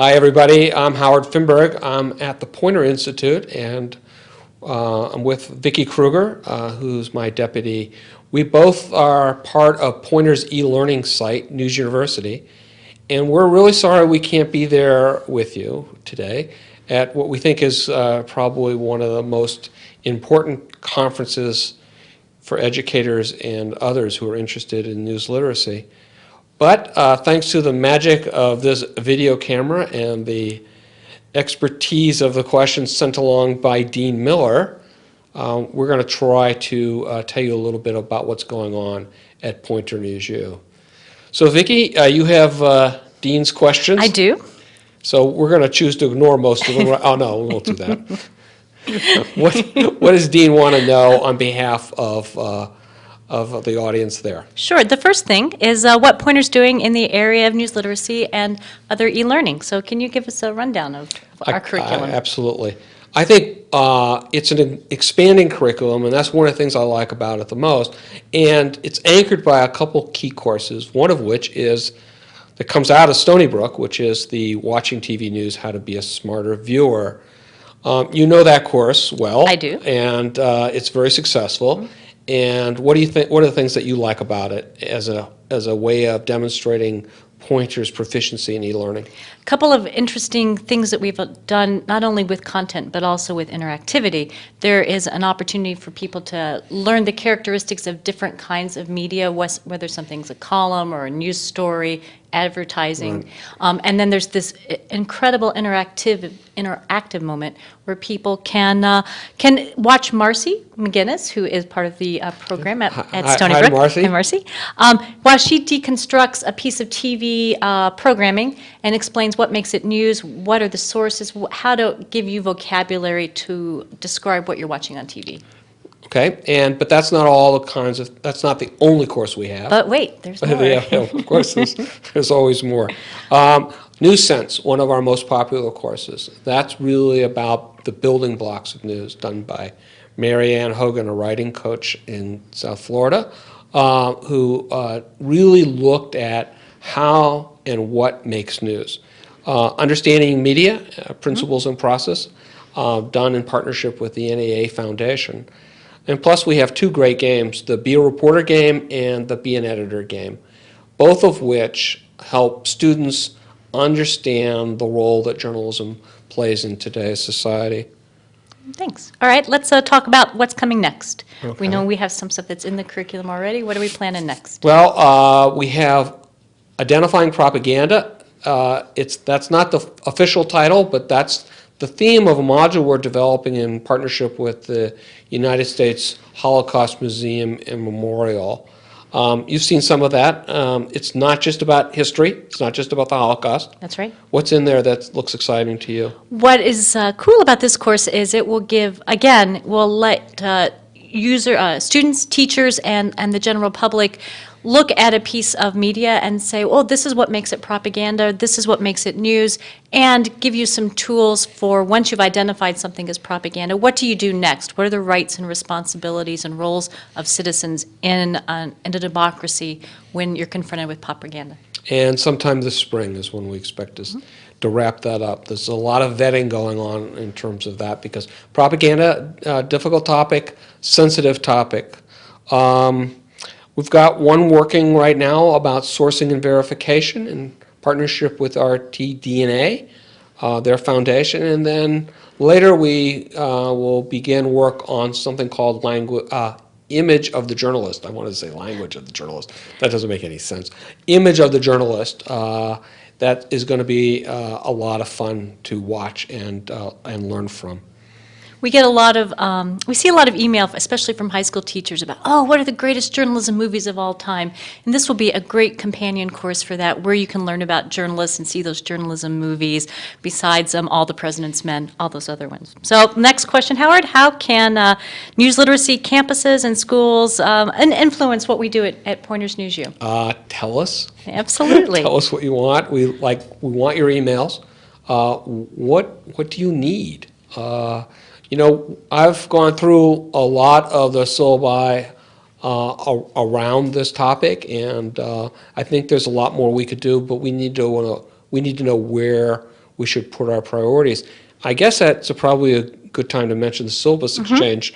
Hi, everybody. I'm Howard Finberg. I'm at the Poynter Institute, and I'm with Vicki Krueger, who's my deputy. We both are part of Poynter's e-learning site, News University, and we're really sorry we can't be there with you today at what we think is probably one of the most important conferences for educators and others who are interested in news literacy. But thanks to the magic of this video camera and the expertise of the questions sent along by Dean Miller, we're going to try to tell you a little bit about what's going on at Poynter NewsU. So Vicki, you have Dean's questions. I do. So we're going to choose to ignore most of them. Oh no, we won't do that. What does Dean want to know on behalf of the audience there? Sure. The first thing is what Poynter's doing in the area of news literacy and other e-learning. So can you give us a rundown of our curriculum? Absolutely. I think it's an expanding curriculum, and that's one of the things I like about it the most. And it's anchored by a couple key courses, one of which is that comes out of Stony Brook, which is the Watching TV News, How to Be a Smarter Viewer. You know that course well. I do. And it's very successful. Mm-hmm. And what do you think? What are the things that you like about it as a way of demonstrating Poynter's proficiency in e-learning? A couple of interesting things that we've done, not only with content but also with interactivity. There is an opportunity for people to learn the characteristics of different kinds of media, whether something's a column or a news story, advertising, right. And then there's this incredible interactive moment where people can watch Marcy McGinnis, who is part of the program at Stony Brook. Hi, Marcy. Hi, Marcy. While she deconstructs a piece of TV programming and explains what makes it news, what are the sources, how to give you vocabulary to describe what you're watching on TV. Okay, but that's not all the kinds of, that's not the only course we have. But wait, there's more. Yeah, of course, there's always more. News Sense, one of our most popular courses. That's really about the building blocks of news, done by Mary Ann Hogan, a writing coach in South Florida, who really looked at how and what makes news. Understanding Media, Principles and Process, done in partnership with the NAA Foundation. And plus we have two great games, the Be a Reporter game and the Be an Editor game, both of which help students understand the role that journalism plays in today's society. Thanks. All right, let's talk about what's coming next. Okay. We know we have some stuff that's in the curriculum already. What are we planning next? Well, we have Identifying Propaganda. That's not the official title, but that's the theme of a module we're developing in partnership with the United States Holocaust Museum and Memorial. You've seen some of that. It's not just about history. It's not just about the Holocaust. That's right. What's in there that looks exciting to you? What is cool about this course is it will give, again, will let students, teachers, and the general public look at a piece of media and say, oh, this is what makes it propaganda, this is what makes it news, and give you some tools for once you've identified something as propaganda, what do you do next? What are the rights and responsibilities and roles of citizens in a democracy when you're confronted with propaganda? And sometime this spring is when we expect to wrap that up. There's a lot of vetting going on in terms of that because propaganda, difficult topic, sensitive topic. We've got one working right now about sourcing and verification in partnership with RTDNA, their foundation, and then later we will begin work on something called Image of the Journalist. I wanted to say language of the journalist. That doesn't make any sense. Image of the Journalist. That is going to be a lot of fun to watch and learn from. We get a lot of, we see a lot of email, especially from high school teachers, about, oh, what are the greatest journalism movies of all time? And this will be a great companion course for that, where you can learn about journalists and see those journalism movies, besides All the President's Men, all those other ones. So next question, Howard, how can news literacy campuses and schools influence what we do at Poynter's NewsU? Tell us. Absolutely. Tell us what you want. We want your emails. What do you need? You know, I've gone through a lot of the syllabi around this topic, and I think there's a lot more we could do, but we need to know where we should put our priorities. I guess that's probably a good time to mention the syllabus exchange.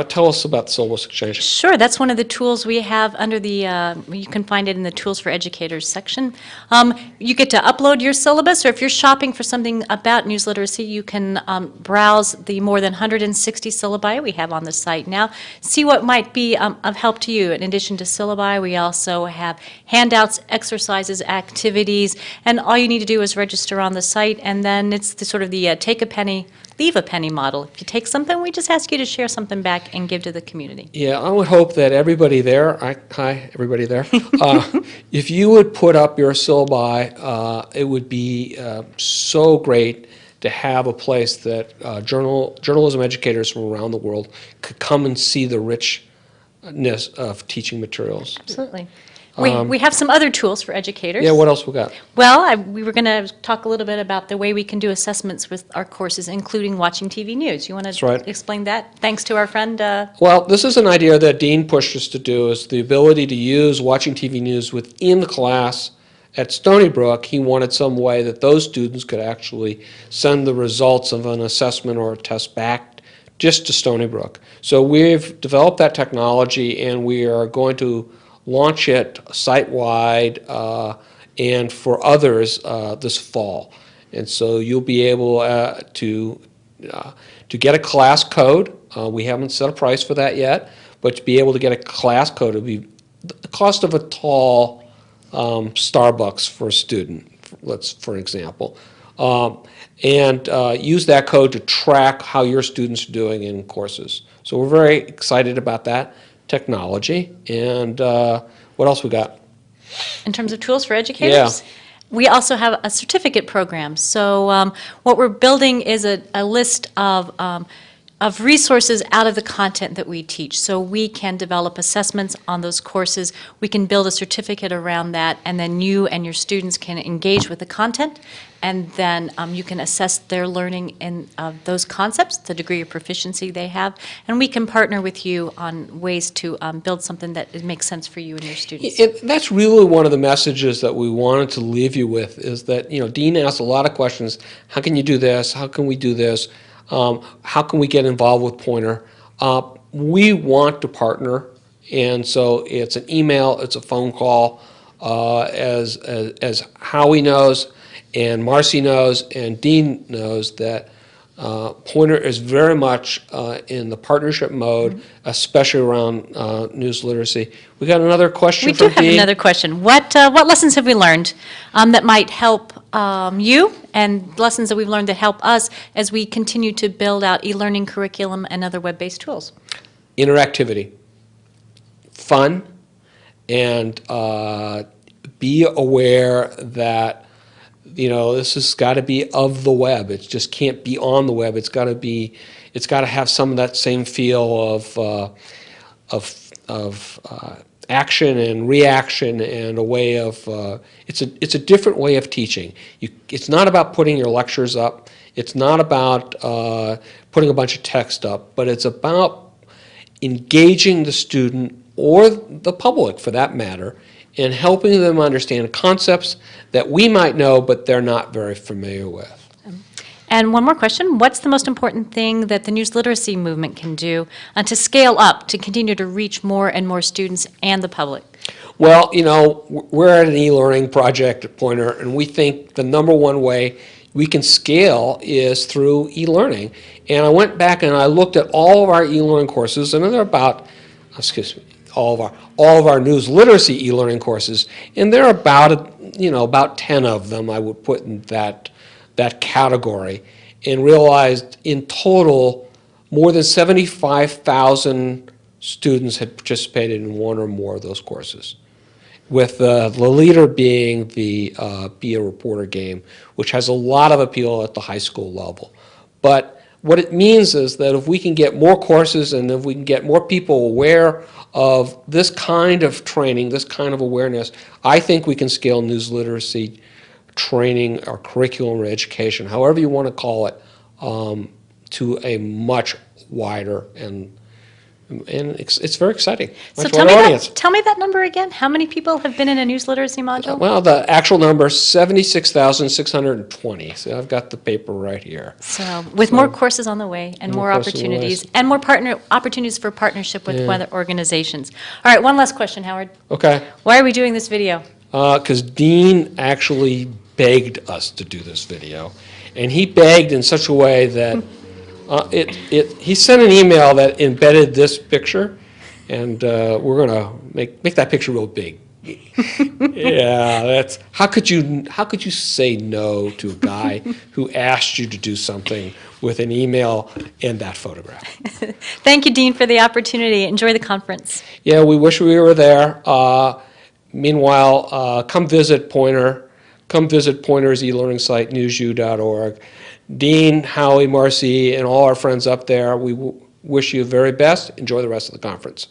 Tell us about the syllabus exchange. Sure, that's one of the tools we have under the, you can find it in the Tools for Educators section. You get to upload your syllabus, or if you're shopping for something about news literacy, you can browse the more than 160 syllabi we have on the site now, see what might be of help to you. In addition to syllabi, we also have handouts, exercises, activities, and all you need to do is register on the site, and then it's the sort of the take a penny, leave a penny model. If you take something, we just ask you to share something back and give to the community. Yeah, I would hope that everybody there, hi, everybody there, if you would put up your syllabi, it would be so great to have a place that journalism educators from around the world could come and see the richness of teaching materials. Absolutely. We have some other tools for educators. Yeah, what else we got? Well, we were going to talk a little bit about the way we can do assessments with our courses, including watching TV news. You want to right. explain that? Thanks to our friend. Well, this is an idea that Dean pushed us to do, is the ability to use watching TV news within the class. At Stony Brook, he wanted some way that those students could actually send the results of an assessment or a test back just to Stony Brook. So we've developed that technology, and we are going to launch it site-wide and for others this fall. And so you'll be able to get a class code. We haven't set a price for that yet, but to be able to get a class code, it would be the cost of a tall Starbucks for a student, for example. And use that code to track how your students are doing in courses. So we're very excited about that technology. And what else we got? In terms of tools for educators? We also have a certificate program. So what we're building is a list of resources out of the content that we teach. So we can develop assessments on those courses. We can build a certificate around that, and then you and your students can engage with the content, and then you can assess their learning in those concepts, the degree of proficiency they have, and we can partner with you on ways to build something that makes sense for you and your students. That's really one of the messages that we wanted to leave you with, is that, Dean asked a lot of questions. How can you do this? How can we do this? How can we get involved with Poynter? We want to partner, and so it's an email, it's a phone call, as Howie knows, and Marcy knows, and Dean knows that Poynter is very much in the partnership mode, especially around news literacy. We got another question from Dean. We do have another question. What lessons have we learned that might help you, and lessons that we've learned that help us as we continue to build out e-learning curriculum and other web-based tools? Interactivity, fun, and be aware that this has got to be of the web. It just can't be on the web. It's got to have some of that same feel of action and reaction, and a way of it's a different way of teaching. It's not about putting your lectures up. It's not about putting a bunch of text up, but it's about engaging the student, or the public for that matter, and helping them understand concepts that we might know but they're not very familiar with. And one more question. What's the most important thing that the news literacy movement can do to scale up, to continue to reach more and more students and the public? Well, we're at an e-learning project at Poynter, and we think the number one way we can scale is through e-learning. And I went back and I looked at all of our e-learning courses, and they're about, all of our news literacy e-learning courses, and there are about 10 of them I would put in that category, and realized in total more than 75,000 students had participated in one or more of those courses, with the leader being the Be a Reporter game, which has a lot of appeal at the high school level. But what it means is that if we can get more courses, and if we can get more people aware of this kind of training, this kind of awareness, I think we can scale news literacy training or curriculum or education, however you want to call it, to a much wider and and it's very exciting. So Much tell me wider audience. tell me that number again. How many people have been in a news literacy module? Well, the actual number is 76,620. So I've got the paper right here. So with more courses on the way and more courses on the way. opportunities and more opportunities for partnership with other organizations. All right, one last question, Howard. Okay. Why are we doing this video? Because Dean actually begged us to do this video, and he begged in such a way that he sent an email that embedded this picture, and we're going to make that picture real big. Yeah, that's how could you say no to a guy who asked you to do something with an email and that photograph? Thank you, Dean, for the opportunity. Enjoy the conference. Yeah, we wish we were there. Meanwhile, come visit Poynter. Come visit Poynter's e-learning site, NewsU.org. Dean, Howie, Marcy, and all our friends up there, we wish you the very best. Enjoy the rest of the conference.